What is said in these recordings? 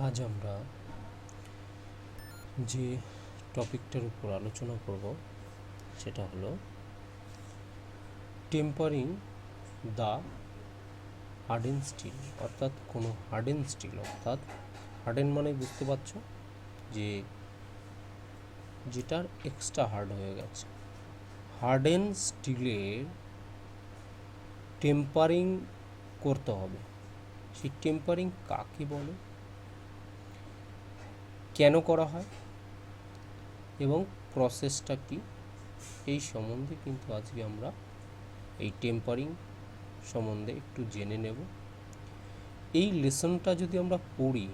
আজ আমরা যে টপিকটার উপর আলোচনা করব সেটা হলো টেম্পারিং দ্য হার্ডেন স্টিল, অর্থাৎ কোনো হার্ডেন স্টিল, অর্থাৎ হার্ডেন মানে বুঝতে পারছো যে যেটার এক্সট্রা হার্ড হয়ে গেছে। হার্ডেন স্টিলের টেম্পারিং করতে হবে। সেই টেম্পারিং কাকে বলে, কেন করা হয় এবং প্রসেসটা কি, এই সম্বন্ধে কিন্তু আজকে আমরা এই টেম্পারিং সম্বন্ধে একটু জেনে নেব। এই লেসনটা যদি আমরা পড়ি,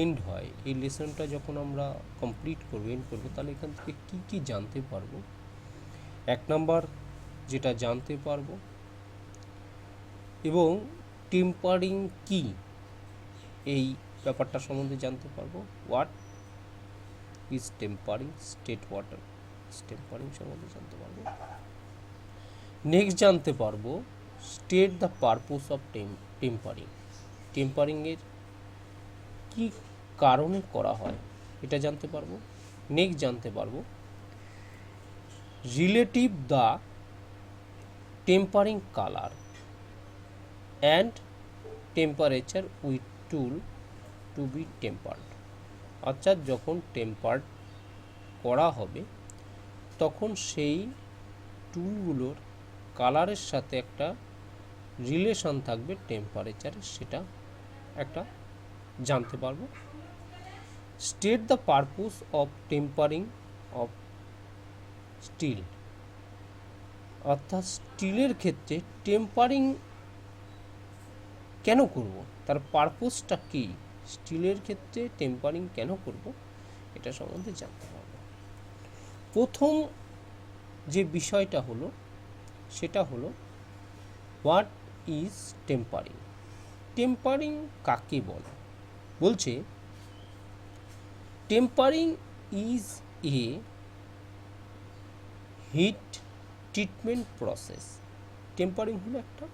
এন্ড হয়, এই লেসনটা যখন আমরা কমপ্লিট করবো, এন্ড করবো, তাহলে এখান থেকে কী কী জানতে পারবো। এক নাম্বার যেটা জানতে পারবো এবং টেম্পারিং কি এই ব্যাপারটা সম্বন্ধে জানতে পারবো। What is tempering, state water tempering সম্বন্ধে জানতে পারবো। নেক্সট জানতে পারবো state the purpose of tempering, টেম্পারিংয়ের কী কারণে করা হয় এটা জানতে পারবো। নেক্সট জানতে পারবো relative the tempering colour and temperature with tool to be tempered, অর্থাৎ যখন টেম্পার্ড করা হবে তখন সেই টুলগুলোর কালারের সাথে একটা রিলেশন থাকবে টেম্পারেচারের, সেটা একটা জানতে পারবো। State the purpose of tempering of steel, অর্থাৎ স্টিলের ক্ষেত্রে টেম্পারিং কেন করব, তার পারপোজটা কি, স্টিলের ক্ষেত্রে টেম্পারিং কেন করব, এটা সম্বন্ধে জানতে পারবো। প্রথম যে বিষয়টা হলো সেটা হলো হোয়াট ইজ টেম্পারিং, টেম্পারিং কাকে বলে। বলছে tempering is a heat treatment process, tempering হলো একটা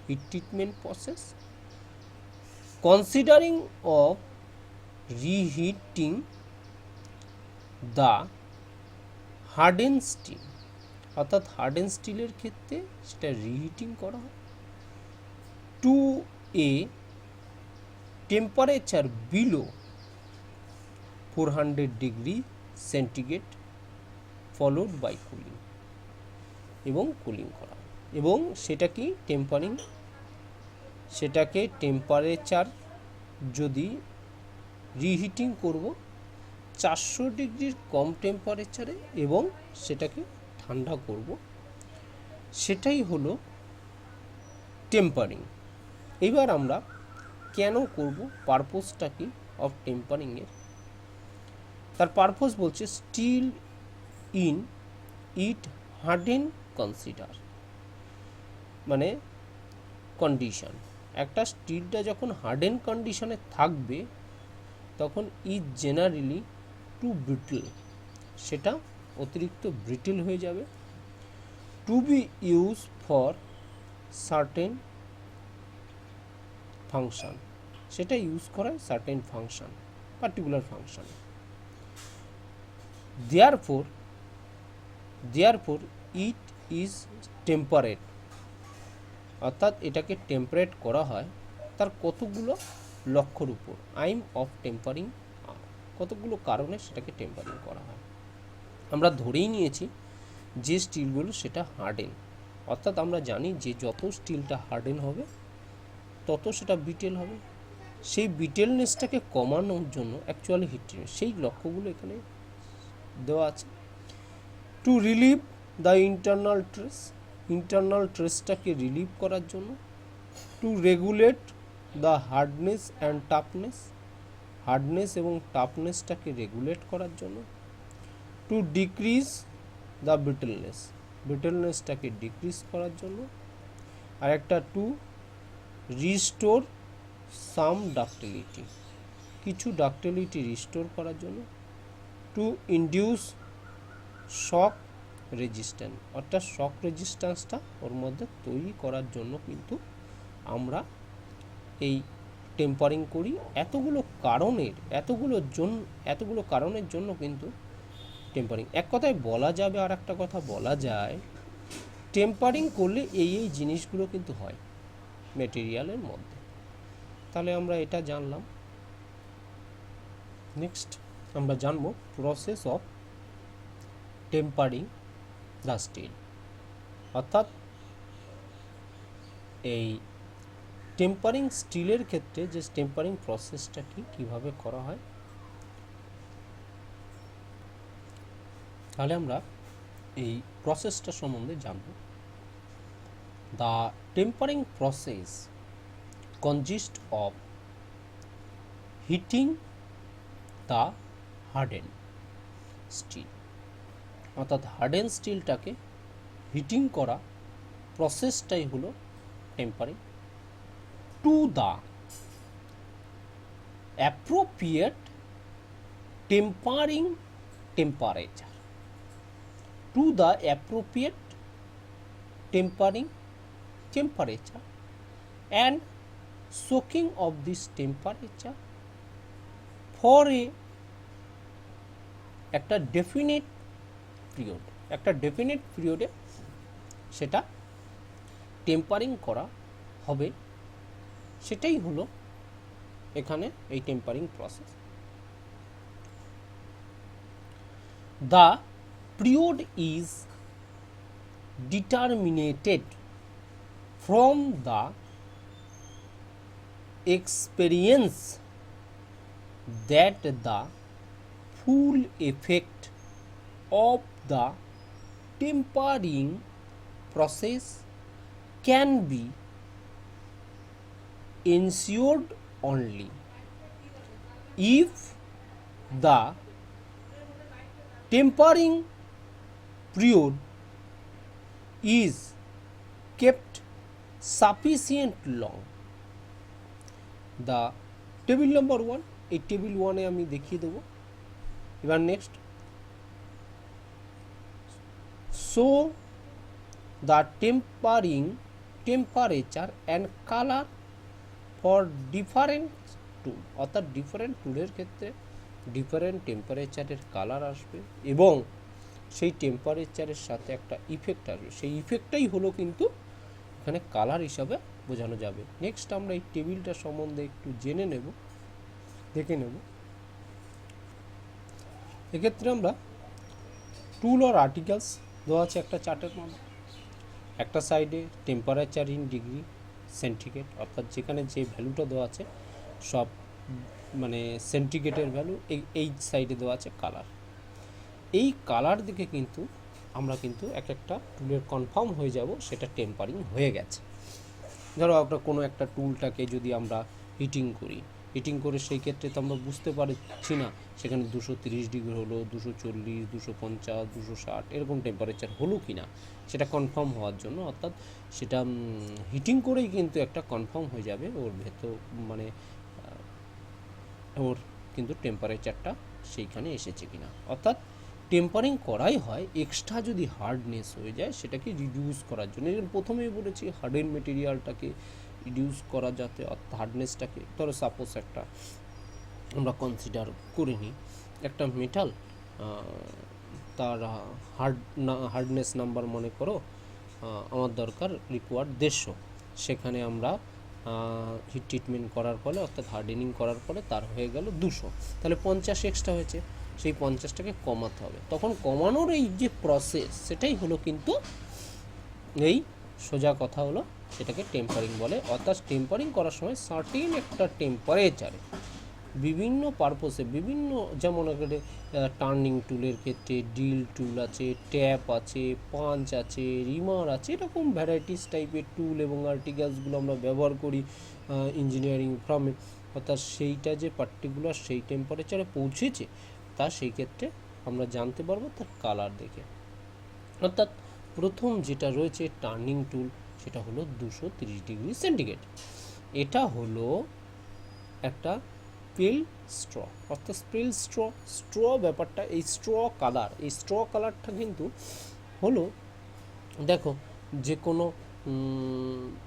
heat treatment process considering of reheating the harden steel, অর্থাৎ হার্ডেন স্টিলের ক্ষেত্রে সেটা রিহিটিং করা হয় to a temperature below 400 degree centigrade followed by cooling, এবং কুলিং করা হয়। এবং সেটা কি টেম্পারিং, সেটাকে টেম্পারেচার যদি রিহিটিং করব 400 ডিগ্রির কম টেম্পারেচারে এবং সেটাকে ঠান্ডা করব, সেটাই হলো টেম্পারিং। এবার আমরা কেন করব, পারপোজটা কি অফ টেম্পারিংয়ের, তার পারপোজ বলছে steel in it harden consider, মানে কন্ডিশন, একটা স্টিলটা যখন হার্ডেন কন্ডিশনে থাকবে তখন ইজ জেনারেলি টু ব্রিটল, সেটা অতিরিক্ত ব্রিটল হয়ে যাবে। To be use for certain function, সেটা ইউজ করা certain function, particular function. Therefore it is tempered, অর্থাৎ এটাকে টেম্পারেট করা হয় তার কতগুলো লক্ষ্যর উপর, আইম অফ টেম্পারিং, কতগুলো কারণে সেটাকে টেম্পারিং করা হয়। আমরা ধরেই নিয়েছি যে স্টিলগুলো সেটা হার্ডেন, অর্থাৎ আমরা জানি যে যত স্টিলটা হার্ডেন হবে তত সেটা ব্রিটেল হবে। সেই ব্রিটেলনেসটাকে কমানোর জন্য অ্যাকচুয়ালি হিট ট্রিটমেন্ট, সেই লক্ষ্যগুলো এখানে দেওয়া আছে। টু রিলিভ দ্য ইন্টারনাল ট্রেসটাকে রিলিভ করার জন্য। To regulate the hardness and toughness, hardness এবং টাফনেসটাকে রেগুলেট করার জন্য। টু ডিক্রিজ দ্য ব্রিটেলনেসটাকে ডিক্রিজ করার জন্য। আর একটা টু রিস্টোর সাম ডাক্টিলিটি, কিছু ডাক্টিলিটি রিস্টোর করার জন্য। টু ইনডিউস শক রেজিস্ট্যান্স, অর্থাৎ শক রেজিস্ট্যান্সটা ওর মধ্যে তৈরি করার জন্য কিন্তু আমরা এই টেম্পারিং করি এতগুলো কারণের জন্য কিন্তু টেম্পারিং। এক কথায় বলা যাবে, আর একটা কথা বলা যায়, টেম্পারিং করলে এই জিনিসগুলো কিন্তু হয় মেটেরিয়ালের মধ্যে। তাহলে আমরা এটা জানলাম। নেক্সট আমরা জানবো process of tempering the steel, অর্থাৎ এই টেম্পারিং স্টিলের ক্ষেত্রে যে টেম্পারিং প্রসেসটা কীভাবে করা হয়। তাহলে আমরা এই প্রসেসটা সম্বন্ধে জানব। The tempering process consist of heating the harden steel, অর্থাৎ হার্ডেন স্টিলটাকে হিটিং করা প্রসেসটাই হলো tempering to the appropriate tempering temperature, to the appropriate tempering temperature and soaking of this temperature for একটা ডেফিনিট পিরিয়ডে সেটা টেম্পারিং করা হবে। সেটাই হলো এখানে এই tempering process. The period is determined from the experience that the full effect of the tempering process can be ensured only if the tempering period is kept sufficient long. The table number 1, এই table 1-এ আমি দেখিয়ে দেবো। এবার next, so the tempering temperature and color for different tool, অর্থাৎ different টুলের ক্ষেত্রে different টেম্পারেচারের colour আসবে এবং সেই টেম্পারেচারের সাথে একটা ইফেক্ট আসবে। সেই ইফেক্টটাই হলো কিন্তু এখানে কালার হিসাবে বোঝানো যাবে। নেক্সট আমরা এই টেবিলটা সম্বন্ধে একটু দেখে নেব। এক্ষেত্রে আমরা টুল আর আর্টিকেলস দেওয়া আছে একটা চার্টের মধ্যে। একটা সাইডে টেম্পারেচার ইন ডিগ্রি সেন্টিগ্রেড, অর্থাৎ যেখানে যে ভ্যালুটা দেওয়া আছে সব মানে সেন্টিগ্রেডের ভ্যালু, এই সাইডে দেওয়া আছে কালার। এই কালার দিকে কিন্তু আমরা কিন্তু এক একটা টুলের কনফার্ম হয়ে যাব সেটা টেম্পারিং হয়ে গেছে। ধরো আমরা কোনো একটা টুলটাকে যদি আমরা হিটিং করে সেই ক্ষেত্রে তো আমরা বুঝতে পারছি না সেখানে 230 ডিগ্রি হলো, 240, 250, 260 এরকম টেম্পারেচার হলো কি না সেটা কনফার্ম হওয়ার জন্য, অর্থাৎ সেটা হিটিং করেই কিন্তু একটা কনফার্ম হয়ে যাবে ওর ভেতর মানে ওর কিন্তু টেম্পারেচারটা সেইখানে এসেছে কিনা। অর্থাৎ টেম্পারিং করাই হয় এক্সট্রা যদি হার্ডনেস হয়ে যায় সেটাকে রিডিউস করার জন্য। প্রথমেই বলেছি হার্ডেন মেটেরিয়ালটাকে রিডিউস করা যাতে, অর্থাৎ হার্ডনেসটাকে, ধরো সাপোজ একটা আমরা কনসিডার করে নিই একটা মেটাল, তার হার্ডনেস নাম্বার মনে করো আমার দরকার রিকোয়ার্ড 150, সেখানে আমরা হিট ট্রিটমেন্ট করার ফলে অর্থাৎ হার্ডেনিং করার ফলে তার হয়ে গেল 200, তাহলে 50 এক্সট্রা হয়েছে, সেই 50টাকে কমাতে হবে। তখন কমানোর এই যে প্রসেস সেটাই হলো কিন্তু এই সোজা কথা হলো সেটাকে টেম্পারিং বলে। অর্থাৎ টেম্পারিং করার সময় সার্টেন একটা টেম্পারেচারে বিভিন্ন পারপোসে যেমন এখানে টার্নিং টুলের ক্ষেত্রে ড্রিল টুল আছে, ট্যাপ আছে, পাঞ্চ আছে, রিমার আছে, এরকম ভ্যারাইটিস টাইপের টুল এবং আর্টিকেলসগুলো আমরা ব্যবহার করি ইঞ্জিনিয়ারিং ফার্মে। অর্থাৎ সেইটা যে পার্টিকুলার সেই টেম্পারেচারে পৌঁছেছে তা সেই ক্ষেত্রে আমরা জানতে পারবো তার কালার দেখে। অর্থাৎ প্রথম যেটা রয়েছে টার্নিং টুল সেটা হলো 230 ডিগ্রি সেন্টিগ্রেড। এটা হলো একটা স্পিল স্ট্র, অর্থাৎ স্পিল স্ট্র ব্যাপারটা, এই স্ট্র কালারটা কিন্তু হলো, দেখো যে কোনো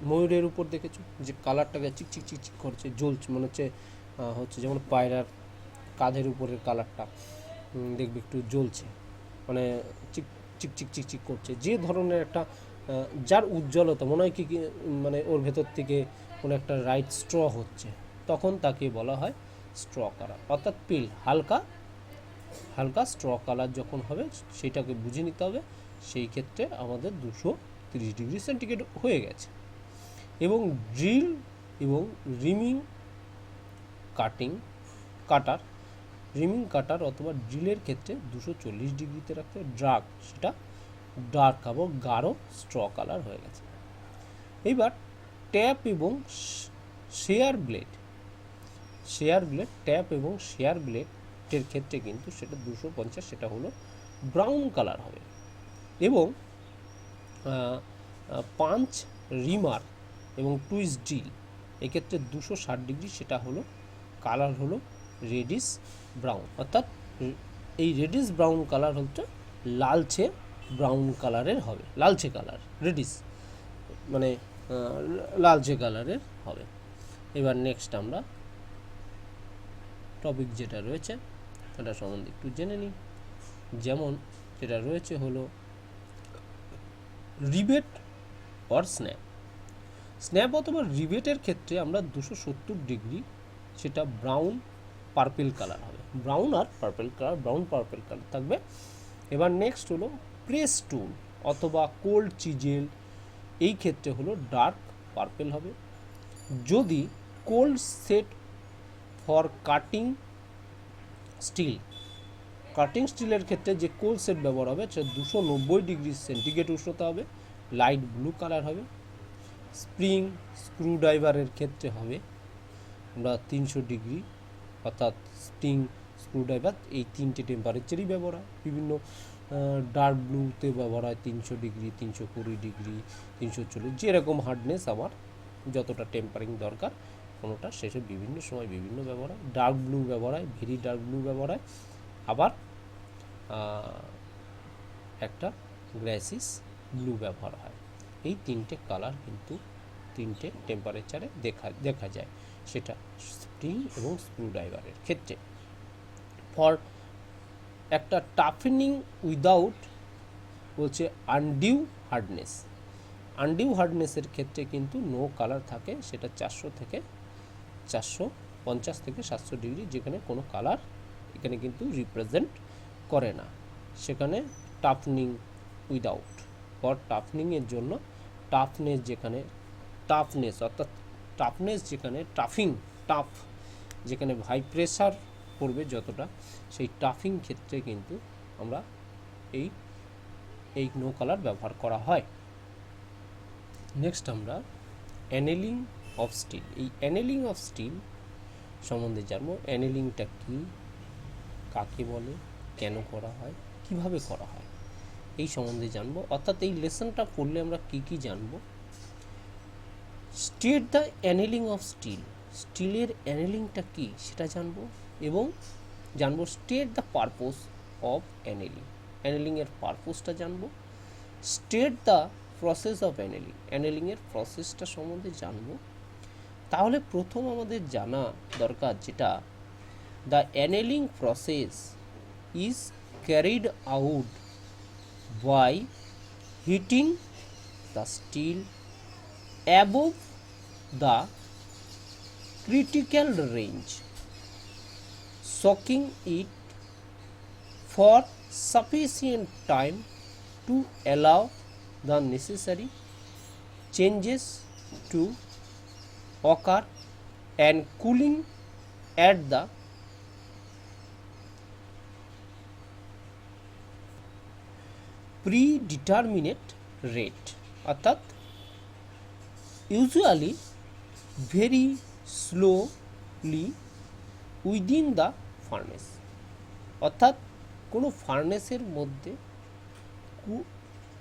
ময়ূরের উপর দেখেছো যে কালারটাকে চিকচিক চিকচিক করছে, জ্বলছে, মনে হচ্ছে হচ্ছে যেমন পায়রার কাঁধের উপরের কালারটা দেখবে একটু জ্বলছে, মানে চিক চিকচিক চিকচিক করছে, যে ধরনের একটা যার উজ্জ্বলতা মনে হয় কি মানে ওর ভেতর থেকে কোনো একটা রাইট স্ট্র হচ্ছে, তখন তাকে বলা হয় স্ট্র কালার। অর্থাৎ পিল হালকা হালকা স্ট্র কালার যখন হবে সেটাকে বুঝে নিতে হবে, সেই ক্ষেত্রে আমাদের 230°C হয়ে গেছে। এবং ড্রিল এবং রিমিং কাটার অথবা ড্রিলের ক্ষেত্রে 240°তে রাখতে সেটা ডার্ক এবং গাঢ় স্ট্র কালার হয়ে গেছে। এইবার ট্যাপ এবং ট্যাপ এবং শেয়ার ব্লেডের ক্ষেত্রে কিন্তু সেটা 250, সেটা হলো ব্রাউন কালার হবে। এবং পাঞ্চ, রিমার এবং টুইস্ট ড্রিল এক্ষেত্রে 260°, সেটা হলো কালার হলো রেডিশ ব্রাউন। অর্থাৎ এই রেডিশ ব্রাউন কালার হচ্ছে লালচে ব্রাউন কালারের হবে, লালচে কালার, রেডিশ মানে লালচে কালারের হবে। এবার নেক্সট আমরা টপিক যেটা রয়েছে সেটা সম্বন্ধে একটু জেনে নিই। যেমন যেটা রয়েছে হলো রিবেট অর স্ন্যাপ অথবা রিবেটের ক্ষেত্রে আমরা 270°, সেটা ব্রাউন পার্পেল কালার হবে, ব্রাউন পার্পেল কালার থাকবে। এবার নেক্সট হলো প্রেস টুল অথবা কোল্ড চিজেল, এই ক্ষেত্রে হলো ডার্ক পার্পেল হবে। যদি কোল্ড সেট ফর কাটিং স্টিলের ক্ষেত্রে যে কোল্ড সেট ব্যবহার হবে সেটা 290°C উষ্ণতা হবে, লাইট ব্লু কালার হবে। স্প্রিং স্ক্রুড্রাইভারের ক্ষেত্রে হবে আমরা 300°, অর্থাৎ স্প্রিং স্ক্রুড্রাইভার এই 3টে টেম্পারেচারই ব্যবহার হয়। বিভিন্ন ডার্ক ব্লুতে ব্যবহার হয় 300°, 320°, 340, যেরকম হার্ডনেস আমার যতটা টেম্পারিং দরকার কোনোটা, শেষে বিভিন্ন সময় বিভিন্ন ব্যবহার হয়। ডার্ক ব্লু ব্যবহার হয়, ভেরি ডার্ক ব্লু ব্যবহার হয়, আবার একটা গ্রাসিস ব্লু ব্যবহার হয়। এই 3টে কালার কিন্তু 3টে টেম্পারেচারে দেখা যায়, সেটা স্প্রিং এবং স্ক্রুড্রাইভারের ক্ষেত্রে। ফর একটা টাফেনিং উইদাউট বলছে আনডিউ হার্ডনেসের ক্ষেত্রে কিন্তু নো কালার থাকে, সেটা 450 থেকে 700°, যেখানে কোনো কালার এখানে কিন্তু রিপ্রেজেন্ট করে না, সেখানে টাফনিং উইদাউট। ফর টাফনিংয়ের জন্য টাফ যেখানে হাই প্রেসার পড়বে যতটা, সেই টাফিং ক্ষেত্রে কিন্তু আমরা এই নো কালার ব্যবহার করা হয়। নেক্সট আমরা অ্যানেলিং অফ স্টিল, এই অ্যানেলিং অফ স্টিল সম্বন্ধে জানবো। অ্যানেলিংটা কি, কাকে বলে, কেন করা হয়, কিভাবে করা হয়, এই সম্বন্ধে জানবো। অর্থাৎ এই লেসনটা পড়লে আমরা কি জানবো। স্টেট দ্য অ্যানেলিং অফ স্টিলের অ্যানেলিংটা কি সেটা জানবো, এবং জানবো স্টেট দ্য পারপোজ অফ অ্যানেলিংয়ের পারপোজটা জানবো। স্টেট দ্য প্রসেস অফ অ্যানেলিংয়ের প্রসেসটা সম্বন্ধে জানবো। তাহলে প্রথম আমাদের জানা দরকার যেটা, the annealing process is carried out by heating the steel above the critical range, soaking it for sufficient time to allow the necessary changes to occur and cooling at the predeterminate rate, অর্থাৎ usually very slowly within the furnace, অর্থাৎ কোনো ফার্নেসের মধ্যে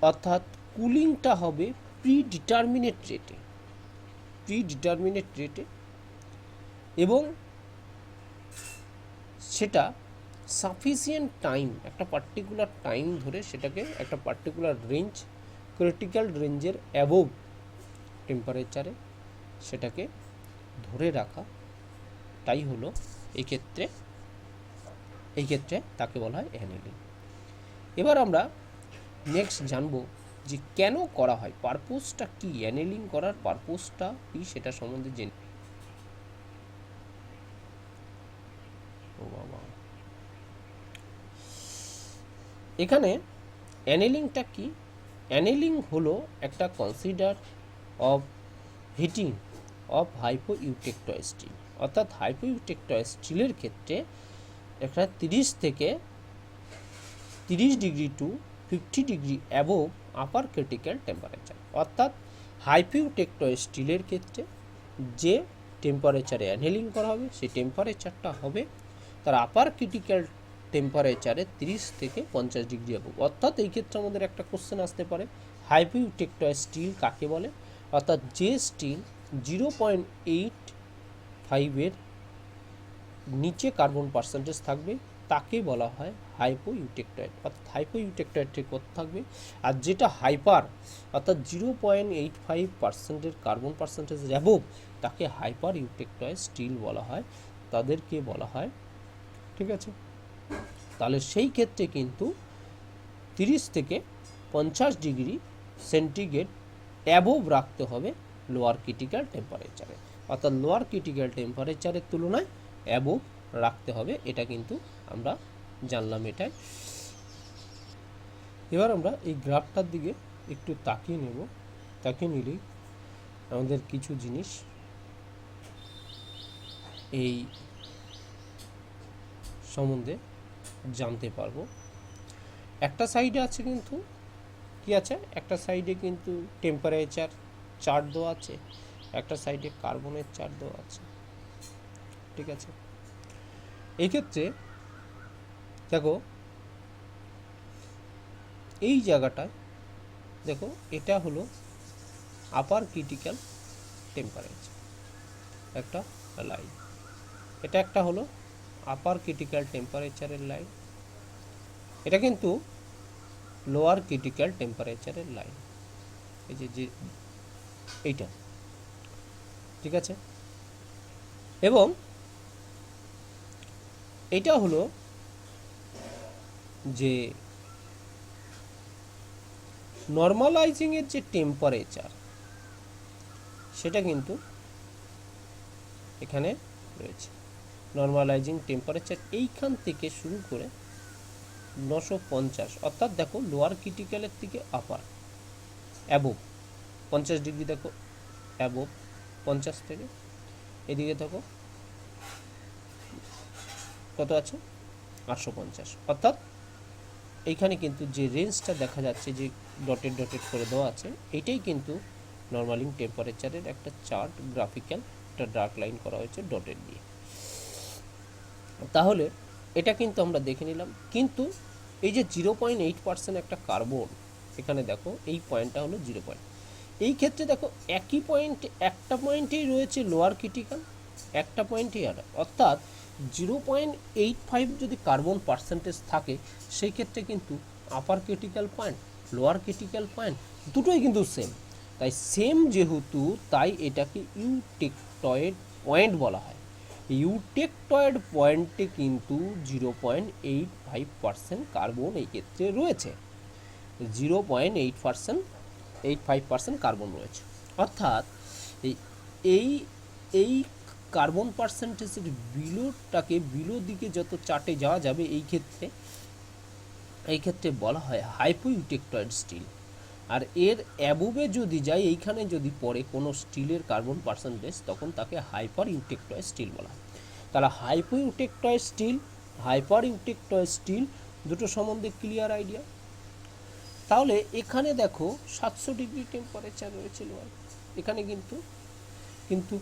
অর্থাৎ কুলিংটা হবে প্রিডিটারমিনেট রেটে, এবং সেটা sufficient time, একটা পার্টিকুলার টাইম ধরে সেটাকে একটা পার্টিকুলার রেঞ্জ, ক্রিটিক্যাল রেঞ্জের অ্যাবোভ টেম্পারেচারে সেটাকে ধরে রাখা, তাই হলো এই ক্ষেত্রে তাকে বলা হয় অ্যানেলিং। এবার আমরা নেক্সট জানবো যে কেন করা হয়, পারপোজটা কি, অ্যানেলিং করার পারপোজটা কি সেটা সম্বন্ধে জেনে। ও বাবা, এখানে অ্যানেলিংটা কি? অ্যানেলিং হলো একটা consider of heating of hypoeutectoid steel, অর্থাৎ হাইপোইউটেক্টয়েড স্টিলের ক্ষেত্রে একটা 30 degree to 50 degree above upper critical temperature, অর্থাৎ হাইপোইউটেক্টয়েড স্টিলের ক্ষেত্রে যে টেম্পারেচারে অ্যানেলিং করা হবে সেই টেম্পারেচারটা হবে তার আপার ক্রিটিক্যাল টেম্পারেচারে 30 থেকে 50 ডিগ্রি অ্যাবোভ। অর্থাৎ এই ক্ষেত্রে আমাদের একটা কোশ্চেন আসতে পারে, হাইপোইউটেক্টয়েড স্টিল কাকে বলে? অর্থাৎ যে স্টিল 0.85-এর নিচে কার্বন পার্সেন্টেজ থাকবে তাকে বলা হয় হাইপোইউটেক্টয়েড, অর্থাৎ হাইপোইউটেক্টয়েড ঠিক কত থাকবে। আর যেটা হাইপার অর্থাৎ 0.85%-এর কার্বন পার্সেন্টেজ অ্যাবোভ তাকে হাইপার ইউটেক্টয়েড স্টিল বলা হয়, তাদেরকে বলা হয়। ঠিক আছে, তাহলে সেই ক্ষেত্রে কিন্তু 30 থেকে 50 ডিগ্রি সেন্টিগ্রেড অ্যাবোভ রাখতে হবে লোয়ার ক্রিটিক্যাল টেম্পারেচারে, অর্থাৎ লোয়ার ক্রিটিক্যাল টেম্পারেচারের তুলনায় অ্যাবোভ রাখতে হবে, এটা কিন্তু আমরা জানলাম এটাই। এবার আমরা এই গ্রাফটার দিকে একটু তাকিয়ে নেব, তাকিয়ে নিলেই আমাদের কিছু জিনিস এই সম্বন্ধে জানতে পারবো। একটা সাইডে আছে কিন্তু কি আছে, একটা সাইডে কিন্তু টেম্পারেচার চার্ট দেওয়া আছে, একটা সাইডে কার্বনের চার্ট দেওয়া আছে। ঠিক আছে, এই ক্ষেত্রে দেখো এই জায়গাটায় দেখো এটা হলো আপার ক্রিটিক্যাল টেম্পারেচার, একটা লাইন, এটা একটা হলো আপার ক্রিটিক্যাল টেম্পারেচারের লাইন, এটা কিন্তু লোয়ার ক্রিটিক্যাল টেম্পারেচারের লাইন, এই যে এইটা। ঠিক আছে, এবং এটা হলো যে নর্মালাইজিংয়ের যে টেম্পারেচার সেটা কিন্তু এখানে রয়েছে। নর্মালাইজিং টেম্পারেচার এইখান থেকে শুরু করে 950, অর্থাৎ দেখো লোয়ার ক্রিটিক্যালের থেকে আপার অ্যাবোভ 50 ডিগ্রি, দেখো অ্যাবোভ 50 থেকে এদিকে দেখো কত আছে 850, অর্থাৎ এইখানে কিন্তু যে রেঞ্জটা দেখা যাচ্ছে যে ডটেড ডটেড করে দেওয়া আছে এইটাই কিন্তু নর্মালিং টেম্পারেচারের একটা চার্ট, গ্রাফিক্যাল একটা ডার্ক লাইন করা হয়েছে ডটেড দিয়ে। তাহলে এটা কিন্তু আমরা দেখে নিলাম, কিন্তু এই যে 0.8% একটা কার্বন, এখানে দেখো এই পয়েন্টটা হলো 0 এই ক্ষেত্রে দেখো একই পয়েন্ট, একটা পয়েন্টেই রয়েছে লোয়ার ক্রিটিক্যাল, একটা পয়েন্টেই আর, অর্থাৎ 0.85 যদি কার্বন পার্সেন্টেজ থাকে সেই ক্ষেত্রে কিন্তু upper critical point, lower critical point দুটোই কিন্তু সেম, তাই সেম যেহেতু তাই এটাকে ইউটেক্টয়েড পয়েন্ট বলা হয়। ইউটেক্টয়েড পয়েন্টে কিন্তু 0.85% কার্বন এই ক্ষেত্রে রয়েছে, 0.85% কার্বন রয়েছে, অর্থাৎ এই এই কার্বন পার্সেন্টেজের বিলোটাকে বিলো দিকে যত চার্টে যাওয়া যাবে এই ক্ষেত্রে বলা হয় হাইপোইউটেক্টয়েড স্টিল। আর এর অ্যাবোভে যদি যায়, এইখানে যদি পড়ে কোনো স্টিলের কার্বন পার্সেন্টেজ, তখন তাকে হাইপার ইউটেক্টয়েড স্টিল বলা হয়। তাহলে হাইপোইউটেক্টয়েড স্টিল, হাইপার ইউটেক্টয়েড স্টিল দুটো সম্বন্ধে ক্লিয়ার আইডিয়া। তাহলে এখানে দেখো 700 ডিগ্রি টেম্পারেচার রয়েছে লোয়ার, এখানে কিন্তু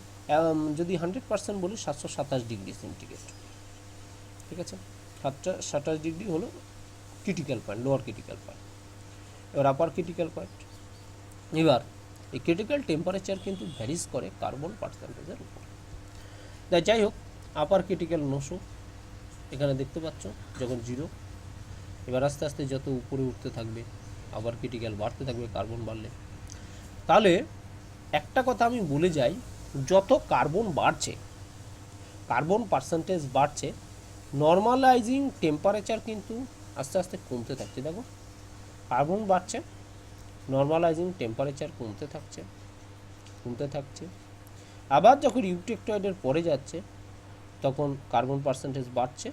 যদি 100% বলি 727 ডিগ্রি সেন্টিগ্রেড। ঠিক আছে, 727 ডিগ্রি হলো critical point, lower critical point. এবার আপার ক্রিটিক্যাল পয়েন্ট, এবার এই ক্রিটিক্যাল টেম্পারেচার কিন্তু ভ্যারিজ করে কার্বন পার্সেন্টেজের উপর। তাই যাই হোক, আপার ক্রিটিক্যাল 900 এখানে দেখতে পাচ্ছ যখন 0, এবার আস্তে আস্তে যত উপরে উঠতে থাকবে আপার ক্রিটিক্যাল বাড়তে থাকবে কার্বন বাড়লে। তাহলে একটা কথা আমি বলে যাই, যত কার্বন বাড়ছে, কার্বন পার্সেন্টেজ বাড়ছে, নর্মালাইজিং টেম্পারেচার কিন্তু আস্তে আস্তে কমতে থাকছে। দেখো কার্বন বাড়ছে, নর্মালাইজিং টেম্পারেচার কমতে থাকছে। আবার যখন ইউটেকটয়েডের পরে যাচ্ছে তখন কার্বন পার্সেন্টেজ বাড়ছে,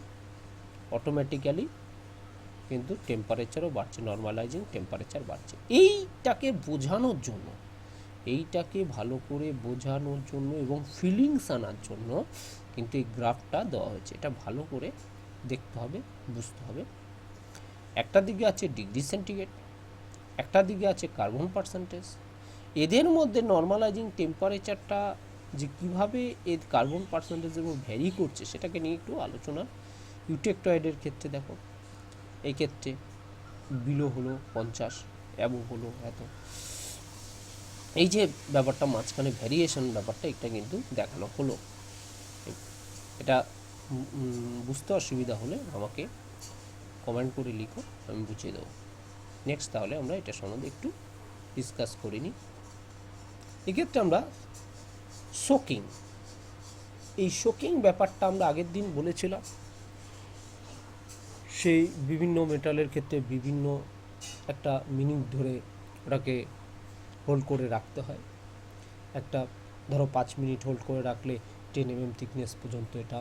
অটোমেটিক্যালি কিন্তু টেম্পারেচারও বাড়ছে, নর্মালাইজিং টেম্পারেচার বাড়ছে। এইটাকে বোঝানোর জন্য, এইটাকে ভালো করে বোঝানোর জন্য এবং ফিলিংস আনার জন্য কিন্তু এই গ্রাফটা দেওয়া হয়েছে। এটা ভালো করে দেখতে হবে, বুঝতে হবে। একটা দিকে আছে ডিগ্রি সেন্টিগ্রেড, একটা দিকে আছে কার্বন পার্সেন্টেজ। এদের মধ্যে নর্মালাইজিং টেম্পারেচারটা যে কীভাবে এর কার্বন পার্সেন্টেজের উপর ভ্যারি করছে সেটাকে নিয়ে একটু আলোচনা। ইউটেকটয়েডের ক্ষেত্রে দেখো, এই ক্ষেত্রে বিলো হলো 50, অ্যাবো হলো এত। এই যে ব্যাপারটা মাঝখানে ভ্যারিয়েশন ব্যাপারটা, এটা কিন্তু দেখানো হলো। এটা বুঝতে অসুবিধা হলে আমাকে কমেন্ট করে লিখো, আমি বুঝিয়ে দেবো। নেক্সট তাহলে আমরা এটা সম্বন্ধে একটু ডিসকাস করে নিই। এক্ষেত্রে আমরা সোকিং, এই সোকিং ব্যাপারটা আমরা আগের দিন বলেছিলাম। সেই বিভিন্ন মেটালের ক্ষেত্রে বিভিন্ন একটা মিনিট ধরে ওটাকে হোল্ড করে রাখতে হয়। একটা ধরো 5 মিনিট হোল্ড করে রাখলে 10 mm থিকনেস পর্যন্ত এটা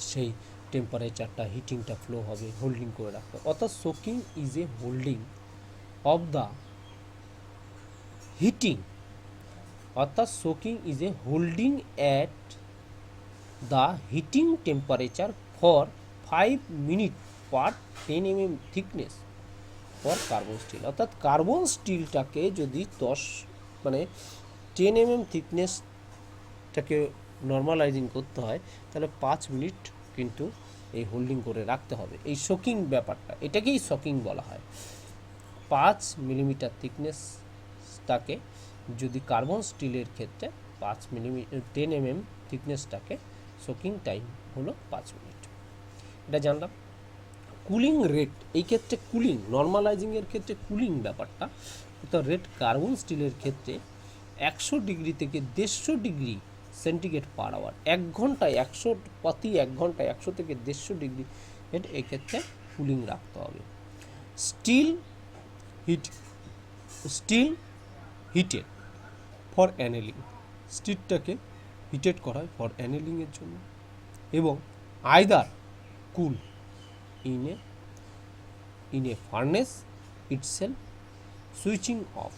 সেই টেম্পারেচারটা, হিটিংটা ফ্লো হবে, হোল্ডিং করে রাখতে হয়। অর্থাৎ soaking is a holding of the heating, অর্থাৎ soaking is a holding at the heating temperature for 5 minute per 10 mm thickness for carbon steel. অর্থাৎ কার্বন স্টিলটাকে যদি 10 mm থিকনেসটাকে নর্মালাইজিং করতে হয় তাহলে 5 মিনিট কিন্তু এই হোল্ডিং করে রাখতে হবে। এই শোকিং ব্যাপারটা, এটাকেই শোকিং বলা হয়। 5 মিলিমিটার থিকনেসটাকে যদি কার্বন স্টিলের ক্ষেত্রে 10 mm থিকনেসটাকে শোকিং টাইম হলো 5 মিনিট। এটা জানলাম। কুলিং রেট, এই ক্ষেত্রে কুলিং, নর্মালাইজিংয়ের ক্ষেত্রে কুলিং ব্যাপারটা, তো রেট কার্বন স্টিলের ক্ষেত্রে 100 ডিগ্রি থেকে 150 ডিগ্রি সেন্টিগ্রেড পার আওয়ার, 1 ঘন্টায় 100 থেকে 150 ডিগ্রি এই ক্ষেত্রে কুলিং রাখতে হবে। স্টিল হিটেড ফর অ্যানেলিং, স্টিলটাকে হিটেড করা হয় ফর অ্যানেলিংয়ের জন্য, এবং either cool in a furnace itself, switching off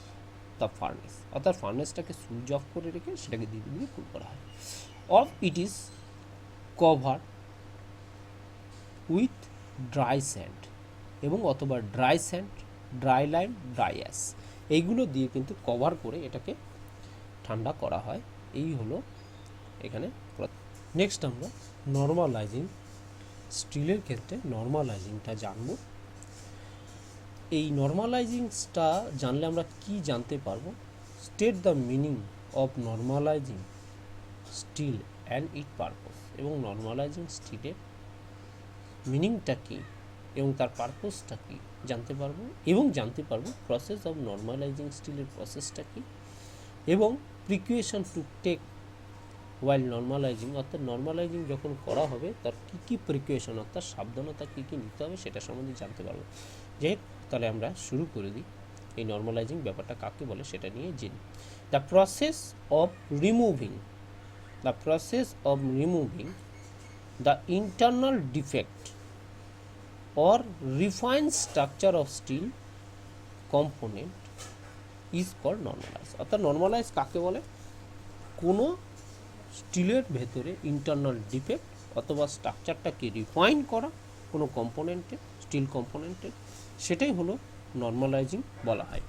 the furnace, অর্থাৎ ফার্নেসটাকে সুইচ অফ করে রেখে সেটাকে ধীরে ধীরে কুল করা হয়। Of it is cover with dry sand, এবং অথবা dry sand, dry lime, dry ash, এইগুলো দিয়ে কিন্তু কভার করে এটাকে ঠান্ডা করা হয়। এই হলো এখানে। নেক্সট আমরা নর্মালাইজিং স্টিলের ক্ষেত্রে নর্মালাইজিংটা জানবো। এই নর্মালাইজিংসটা জানলে আমরা কি জানতে পারবো? State the meaning of normalising steel and it purpose, এবং নর্মালাইজিং স্টিলের মিনিংটা কী এবং তার পারপোজটা কী জানতে পারবো, এবং জানতে পারবো প্রসেস অফ নর্মালাইজিং স্টিলের প্রসেসটা কী, এবং precaution to take while normalizing, অর্থাৎ নর্মালাইজিং যখন করা হবে তার কী কী প্রিকুয়েশন, অর্থাৎ সাবধানতা কী কী নিতে হবে সেটা সম্বন্ধে জানতে পারবো। যাই হোক, তাহলে আমরা শুরু করে দিই। এই নর্মালাইজিং ব্যাপারটা কাকে বলে সেটা নিয়ে jenny. The process of removing the internal defect or refined structure of steel component is called normalize। অর্থাৎ নর্মালাইজ কাকে বলে? কোনো স্টিলের ভেতরে ইন্টারনাল ডিফেক্ট অথবা স্ট্রাকচারটাকে রিফাইন করা কোনো কম্পোনেন্টে, স্টিল কম্পোনেন্টের, সেটাই হলো নর্মালাইজিং বলা হয়।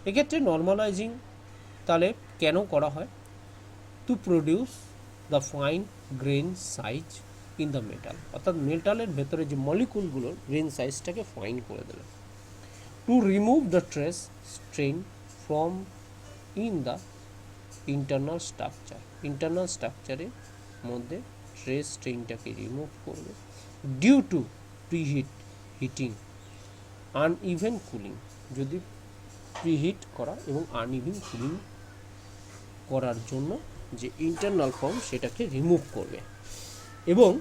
এক্ষেত্রে নর্মালাইজিং তাহলে কেন করা হয়? To produce the fine grain size in the metal, অর্থাৎ মেটালের ভেতরে যে মলিকুলগুলোর গ্রেন সাইজটাকে ফাইন করে দেবে। To remove the trace strain from in the internal স্ট্রাকচারের মধ্যে ট্রেস স্ট্রেনটাকে রিমুভ করবে। Due to heating uneven cooling, যদি প্রিহিট করা এবং আনইভেন কুলিং করার জন্য যে ইন্টারনাল ফর্ম সেটাকে রিমুভ করবে এবং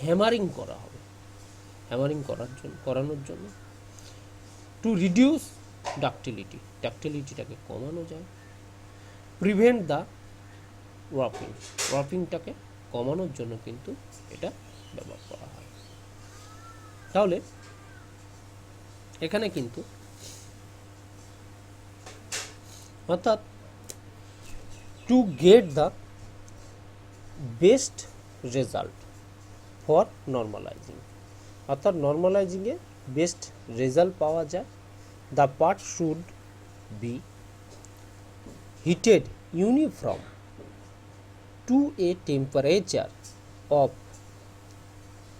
হ্যামারিং করা হবে। হ্যামারিং করানোর জন্য টু রিডিউস ডাক্টিলিটিটাকে কমানো যায়, প্রিভেন্ট দ্য ওয়ার্পিংটাকে কমানোর জন্য কিন্তু এটা ব্যবহার করা হয়। তাহলে এখানে কিন্তু অর্থাৎ to get the best result for normalising, অর্থাৎ নর্মালাইজিংয়ে বেস্ট রেজাল্ট পাওয়া যায়। The part should be heated uniform to a temperature of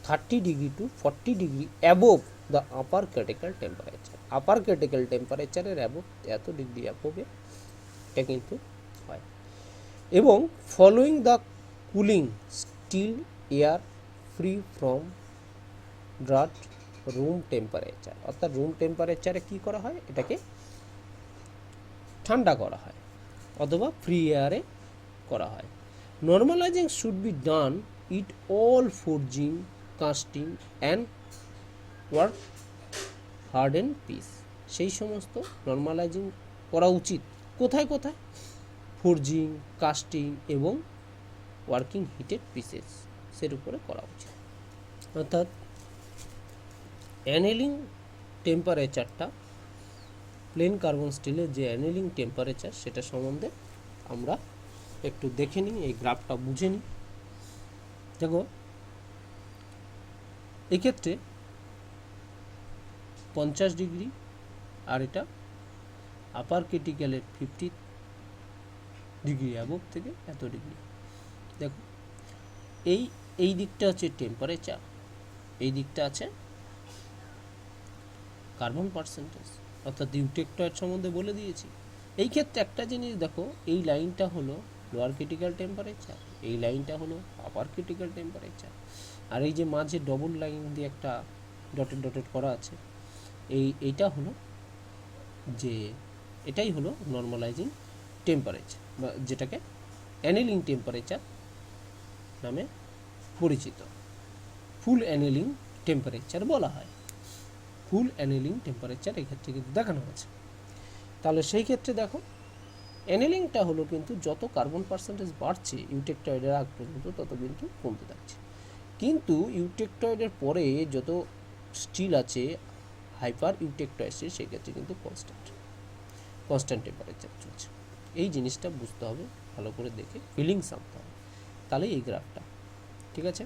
30 degree to 40 degree above the upper critical temperature. Upper critical টেম্পারেচারের অ্যাবোভ এত ডিগ্রি অ্যাবোভে এটা কিন্তু হয়, এবং following the cooling steel air free from draft room temperature, অর্থাৎ room টেম্পারেচারে কী করা হয়, এটাকে ঠান্ডা করা হয় অথবা ফ্রি এয়ারে করা হয়। Normalising should be done it all forging, casting and work harden piece. সেই সমস্ত নর্মালাইজিং করা উচিত কোথায় কোথায়, ফোরজিং, কাস্টিং এবং ওয়ার্কিং হিটেড পিসেস সের উপরে করা উচিত। অর্থাৎ অ্যানেলিং টেম্পারেচারটা, প্লেন কার্বন স্টিলের যে অ্যানেলিং টেম্পারেচার সেটা সম্বন্ধে আমরা একটু দেখে নিই, এই গ্রাফটা বুঝে নিই। দেখো এক্ষেত্রে 50 ডিগ্রি আর এটা আপার ক্রিটিক্যালের 50 ডিগ্রি অ্যাবোভ থেকে এত ডিগ্রি। দেখো এই দিকটা হচ্ছে টেম্পারেচার, এই দিকটা আছে কার্বন পার্সেন্টেজ, অর্থাৎ ইউটেক্টয়েড সম্বন্ধে বলে দিয়েছি। এই ক্ষেত্রে একটা জিনিস দেখো, এই লাইনটা হলো লোয়ার ক্রিটিক্যাল টেম্পারেচার, এই লাইনটা হলো আপার ক্রিটিক্যাল টেম্পারেচার, আর এই যে মাঝে ডবল লাইন দিয়ে একটা ডটেড করা আছে, এইটা হলো যে এটাই হলো নর্মালাইজিং টেম্পারেচার, বা যেটাকে অ্যানেলিং টেম্পারেচার নামে পরিচিত। ফুল অ্যানেলিং টেম্পারেচার বলা হয়, ফুল অ্যানেলিং টেম্পারেচার এক্ষেত্রে কিন্তু দেখানো হয়েছে। তাহলে সেই ক্ষেত্রে দেখো অ্যানেলিংটা হলো কিন্তু যত কার্বন পার্সেন্টেজ বাড়ছে ইউটেক্টয়েডের আগ পর্যন্ত তত কিন্তু কমতে থাকছে, কিন্তু ইউটেক্টয়েডের পরে যত স্টিল আছে হাইপার ইউটেক্টয়েড সেক্ষেত্রে কিন্তু কনস্ট্যান্ট টেম্পারেচার চলছে। এই জিনিসটা বুঝতে হবে, ভালো করে দেখে ফিলিংস আনতে হবে, তাহলে এই গ্রাফটা ঠিক আছে।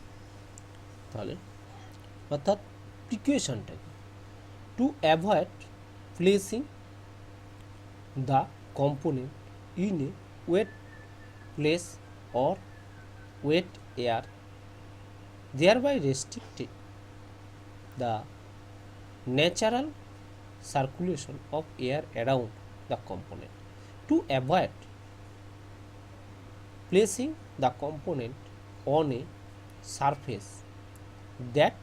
তাহলে অর্থাৎ প্রিকুয়েশনটা to avoid placing the component in a wet place or wet air, thereby restricting the natural circulation of air around the component. To avoid placing the component on a surface that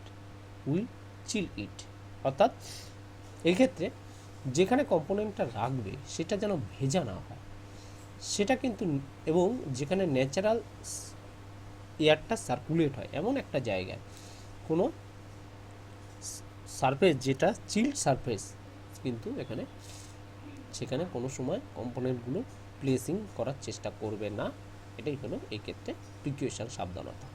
will chill it, অর্থাৎ এক্ষেত্রে যেখানে কম্পোনেন্টটা রাখবে সেটা যেন ভেজা না হয়, সেটা কিন্তু, এবং যেখানে ন্যাচারাল এয়ারটা সার্কুলেট হয় এমন একটা জায়গায় কোনো সারফেস যেটা চিল্ড সারফেস কিন্তু সেখানে কোনো সময় কম্পোনেন্টগুলো প্লেসিং করার চেষ্টা করবে না। এটাই হলো এই ক্ষেত্রে প্রিকুয়েশন, সাবধানতা।